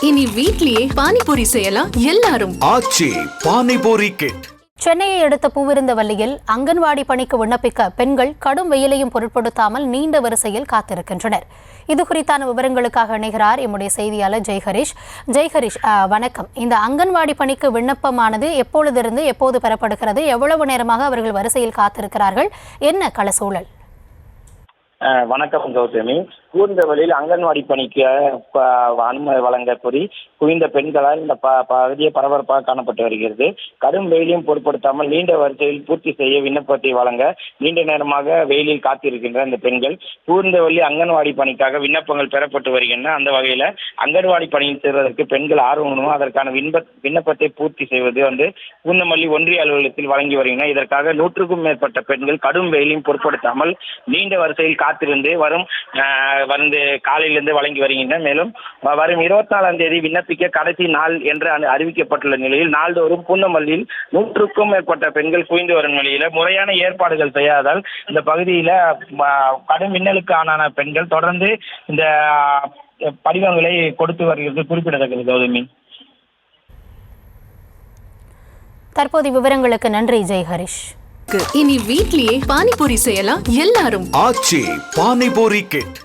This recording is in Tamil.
இனி வீட்லயே பானிபூரி செய்யலாம் எல்லாரும். ஆச்சி பானிபூரி கிட். சென்னையை அடுத்த பூவிருந்தவல்லியில் அங்கன்வாடி பணிக்கு விண்ணப்பிக்க பெண்கள் கடும் வெயிலையும் பொருட்படுத்தாமல் நீண்ட வரிசையில் காத்திருக்கின்றனர். இது குறித்தான விவரங்களுக்காக இணைகிறார் எம்முடைய செய்தியாளர் ஜெய்ஹரிஷ். வணக்கம். இந்த அங்கன்வாடி பணிக்கு விண்ணப்பமானது எப்பொழுதிருந்து எப்போது பெறப்படுகிறது? எவ்வளவு நேரமாக அவர்கள் வரிசையில் காத்திருக்கிறார்கள்? என்ன கள சூழல்? வணக்கம் கௌதமி. பூந்தவெளியில் அங்கன்வாடி பணிக்கு அனுமதி வழங்க கோரி குவிந்த பெண்களால் இந்த பகுதியை பரபரப்பாக காணப்பட்டு வருகிறது. கடும் வெயிலையும் பொருட்படுத்தாமல் நீண்ட வரிசையில் பூர்த்தி செய்ய விண்ணப்பத்தை வழங்க நீண்ட நேரமாக வெயிலில் காத்திருக்கின்ற இந்த பெண்கள் பூந்தவெளி அங்கன்வாடி பணிக்காக விண்ணப்பங்கள் பெறப்பட்டு வருகின்றன. அந்த வகையில் அங்கன்வாடி பணியில் சேர்வதற்கு பெண்கள் ஆர்வமும் அதற்கான விண்ணப்பத்தை பூர்த்தி செய்வது பூந்தமல்லி ஒன்றிய அலுவலகத்தில் வழங்கி வருகின்றனர். இதற்காக 100க்கும் மேற்பட்ட பெண்கள் கடும் வெயிலையும் பொருட்படுத்தாமல் நீண்ட வரிசையில் காத்திருந்து வந்து காலையிலிருந்து வழங்கி வருகின்றனர். மேலும் வரும் 24ஆம் தேதி விண்ணப்பிக்க கடைசி நாள் என்று அறிவிக்கப்பட்டுள்ள நிலையில் நாள்தோறும் பூந்தமல்லியில் 100க்கும் மேற்பட்ட பெண்கள் குவிந்து வரும் நிலையில் முறையான ஏற்பாடுகள் செய்யாதால் இந்த பகுதியில் கடும் மின்னலுக்கு ஆளான பெண்கள் தொடர்ந்து இந்த படிவங்களை கொடுத்து வருகிறது குறிப்பிடத்தக்கது. கௌதமி, தற்போது விவரங்களுக்கு நன்றி ஜெய்ஹரிஷ். இனி வீட்லயே பானிபூரி செய்யலாம் எல்லாரும். ஆச்சி பானிபூரி கிட்.